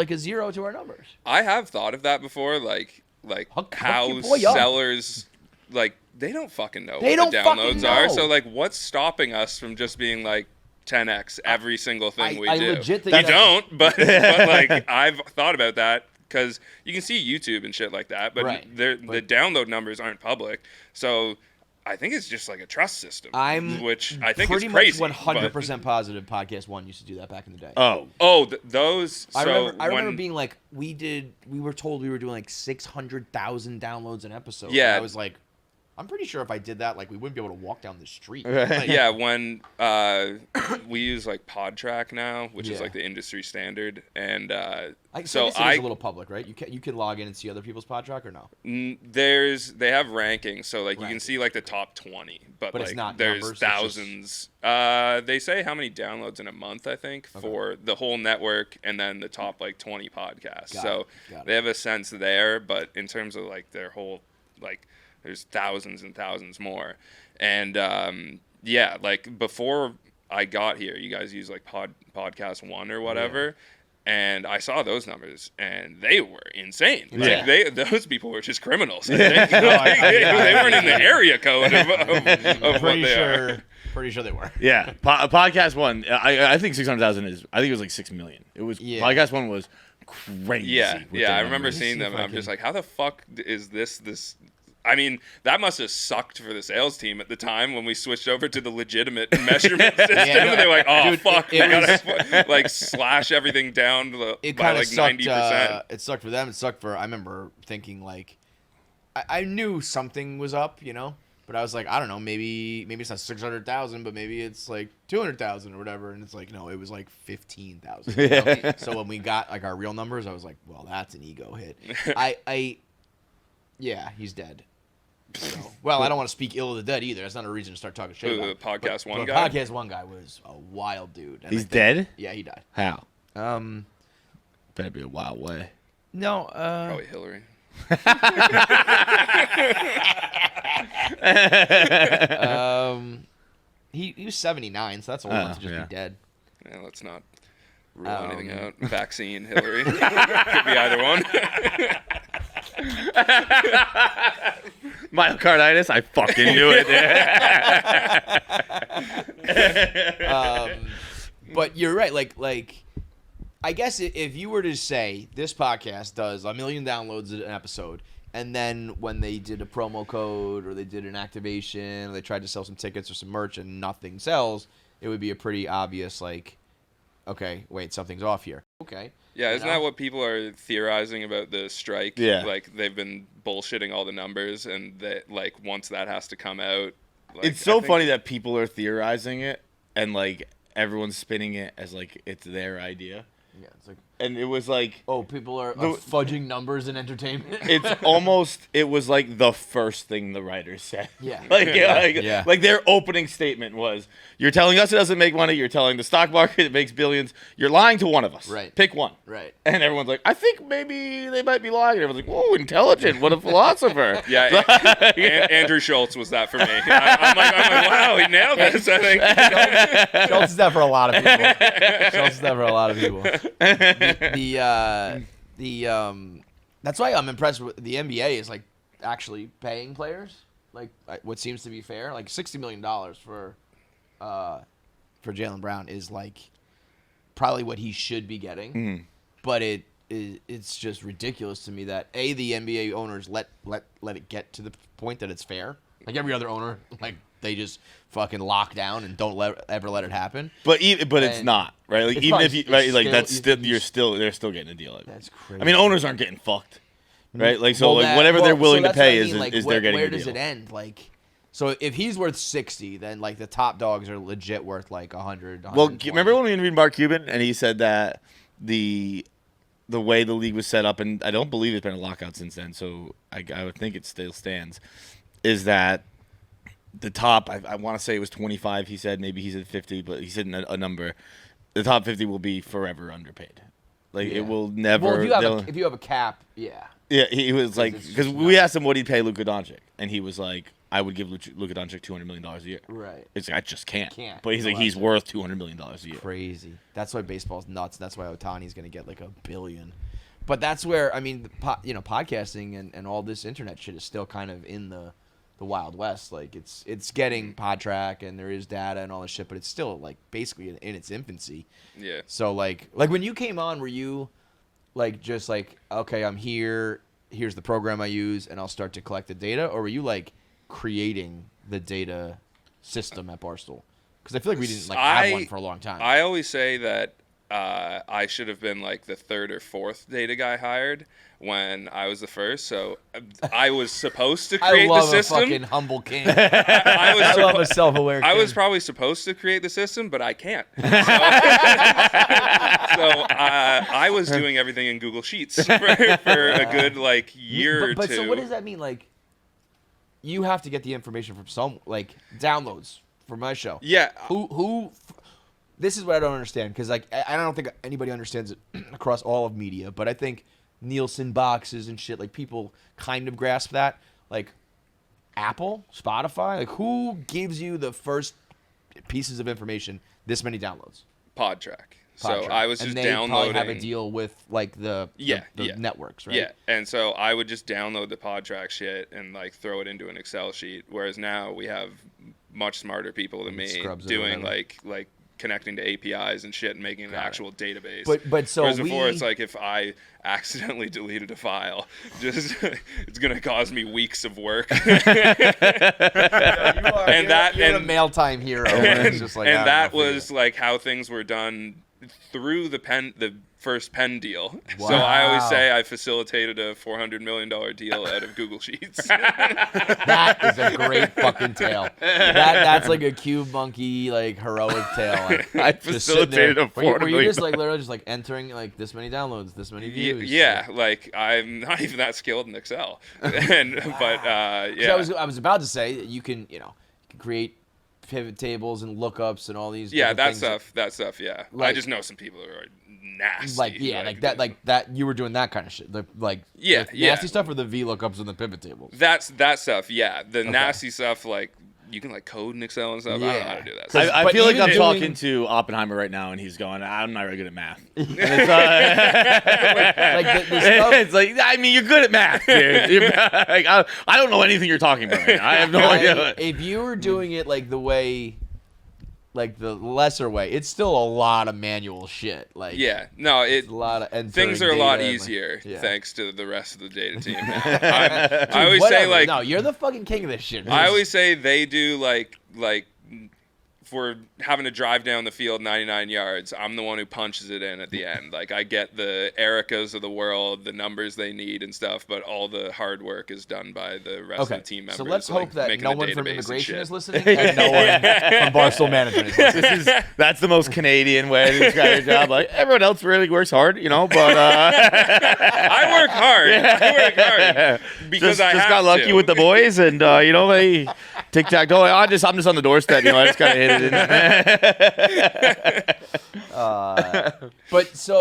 like a zero to our numbers. I have thought of that before, like Hook how your boy up. sellers, like, they don't fucking know They what the don't fucking downloads are. know. So, like, what's stopping us from just being like 10x every single thing we I do? legit think you that's- don't, but like I've thought about that because you can see YouTube and shit like that, but Right. the download numbers aren't public. So I think it's just like a trust system, which I think pretty is crazy. much 100% positive. Podcast One used to do that back in the day. Those. I So remember being like, we were told we were doing like 600,000 downloads an episode. Yeah. And I was like, I'm pretty sure if I did that, like, we wouldn't be able to walk down the street. Yeah, when we use like PodTrack now, which is Yeah. like the industry standard, and I so guess it is a little public, right? You can log in and see other people's pod track or no? they have rankings, so like you can Rankings. see like the top 20, but But like it's not there's numbers, it's just- thousands. They say how many downloads in a month, I think, for the whole network, and then the top like 20 podcasts. Got So it. they have a sense there, but in terms of like their whole, like, there's thousands and thousands more. And yeah, like before I got here, you guys use like Podcast One or whatever. And I saw those numbers, and they were insane. Yeah. Like those people were just criminals. I think. They weren't in the area code of what they are. Pretty sure they were. Yeah, Podcast One. I think 600,000 is. I think it was like 6 million. It was Podcast One was crazy. Yeah, with yeah. their I remember numbers. seeing them, and I'm just like, how the fuck is this? I mean, that must have sucked for the sales team at the time when we switched over to the legitimate measurement system. And they're like, oh, Dude, fuck, it we gotta like slash everything down to It by kind of like sucked. 90%. It sucked for them. It sucked for. I remember thinking like, I knew something was up, you know, but I was like, I don't know, maybe it's not 600,000, but maybe it's like 200,000 or whatever. And it's like, no, it was like 15,000. You know? So when we got like our real numbers, I was like, well, that's an ego hit. Yeah, he's dead. So, well, I don't want to speak ill of the dead either. That's not a reason to start talking shit Who, about. the Podcast One but guy? Podcast One guy was a wild dude. And He's I think- dead? Yeah, he died. How? Better be a wild way. No, Probably Hillary. he was 79, so that's old enough to just be dead. Yeah, let's not rule anything out. Vaccine, Hillary. Could be either one. Myocarditis? I fucking knew it. But you're right. Like, I guess if you were to say this podcast does 1 million downloads an episode, and then when they did a promo code or they did an activation or they tried to sell some tickets or some merch and nothing sells, it would be a pretty obvious like, okay, wait, something's off here. Okay. Yeah, isn't that what people are theorizing about the strike? Yeah. Like, they've been bullshitting all the numbers, and that, like, once that has to come out... Like, It's so funny that people are theorizing it, and, like, everyone's spinning it as, like, it's their idea. Yeah, it's like, And it was like... oh, people are fudging numbers in entertainment. It's almost... It was, like, the first thing the writers said. Yeah. Like, their opening statement was, you're telling us it doesn't make money, you're telling the stock market it makes billions, you're lying to one of us. Right. Pick one. Right. And everyone's like, I think maybe they might be lying. And everyone's like, whoa, intelligent. What a philosopher. Yeah, Andrew Schultz was that for me. I'm like, wow, he nailed this, I think. Schultz is that for a lot of people. Schultz is that for a lot of people. That's why I'm impressed with the NBA is like actually paying players like what seems to be fair. Like $60 million for Jaylen Brown is like probably what he should be getting, but it's just ridiculous to me that the NBA owners let it get to the point that it's fair. Like every other owner, like they just fucking lock down and don't ever let it happen. But it's not, right? Like even if you they're still getting a deal. That's crazy. I mean, owners aren't getting fucked, right? Like whatever they're willing to pay is they're getting a deal. Where does it end? Like, so if he's worth 60, then like the top dogs are legit worth like 100. Well, remember when we interviewed Mark Cuban and he said that the way the league was set up, and I don't believe it's been a lockout since then, so I would think it still stands, is that the top, I want to say it was 25, he said, maybe he said 50, but he said a number. The top 50 will be forever underpaid. Like, it will never... Well, if you have a cap, yeah. Yeah, he was like... Because we asked him what he'd pay Luka Doncic, and he was like, I would give Luka Doncic $200 million a year. Right. It's like, I just can't. Can't. But he's like, he's worth $200 million a year. Crazy. That's why baseball's nuts. That's why Ohtani's going to get like $1 billion. But that's where, I mean, podcasting and all this internet shit is still kind of in the Wild West. Like, it's getting PodTrack and there is data and all this shit, but it's still, like, basically in its infancy. Yeah. So, like when you came on, were you, like, just like, okay, I'm here, here's the program I use, and I'll start to collect the data? Or were you, like, creating the data system at Barstool? Because I feel like we didn't, like, have one for a long time. I always say that I should have been like the third or fourth data guy hired when I was the first. So I was supposed to create the system. I love a fucking humble king. I love a self-aware king. I was probably supposed to create the system, but I can't. So I was doing everything in Google Sheets for a good like year or two. But so what does that mean? Like, you have to get the information from some, like, downloads for my show. Yeah. Who? This is what I don't understand, because, like, I don't think anybody understands it across all of media, but I think Nielsen boxes and shit, like, people kind of grasp that. Like, Apple, Spotify, like, who gives you the first pieces of information, this many downloads? PodTrack. So PodTrack. I was just and they downloading. Probably have a deal with, like, the networks, right? Yeah, and so I would just download the PodTrack shit and, like, throw it into an Excel sheet, whereas now we have much smarter people than me doing, like connecting to APIs and shit and making an actual database. But so whereas before it's like if I accidentally deleted a file, just it's gonna cause me weeks of work. You're a mail time hero. It's just like, and that was like how things were done through the first pen deal. Wow. So I always say I facilitated a $400 million deal out of Google Sheets. That is a great fucking tale. That's like a Cube Monkey, like, heroic tale. Like, I facilitated a $400 million. Were you just like literally just like entering like this many downloads, this many views? Yeah, like I'm not even that skilled in Excel. Yeah. I was about to say that you can create pivot tables and lookups and all these. Yeah, that things. stuff. Yeah, Like, I just know some people who are nasty. Like that. You were doing that kind of shit. The nasty stuff, or the VLOOKUPs and the pivot tables. That stuff. Yeah, the nasty stuff, like you can like code in Excel and stuff. I don't know how to do that. I feel like I'm talking to Oppenheimer right now, and he's going, "I'm not very good at math." It's, it's like, I mean, you're good at math, dude. Like, I don't know anything you're talking about right now. I have no idea. If you were doing it like the way, like the lesser way, it's still a lot of manual shit. Like, yeah, no, it's a lot of things are a lot easier thanks to the rest of the data team. I always say like, no, you're the fucking king of this shit. I always say they do like for having to drive down the field 99 yards, I'm the one who punches it in at the end. Like, I get the Ericas of the world, the numbers they need and stuff, but all the hard work is done by the rest of the team members. So let's hope that no one from database immigration and is listening, and no one from Barstool management is listening. That's the most Canadian way to describe your job. Like, everyone else really works hard, but I work hard. I work hard because I just have got lucky to. with the boys, and they tic-tac-toe. I'm just on the doorstep. I just gotta hit it in. But so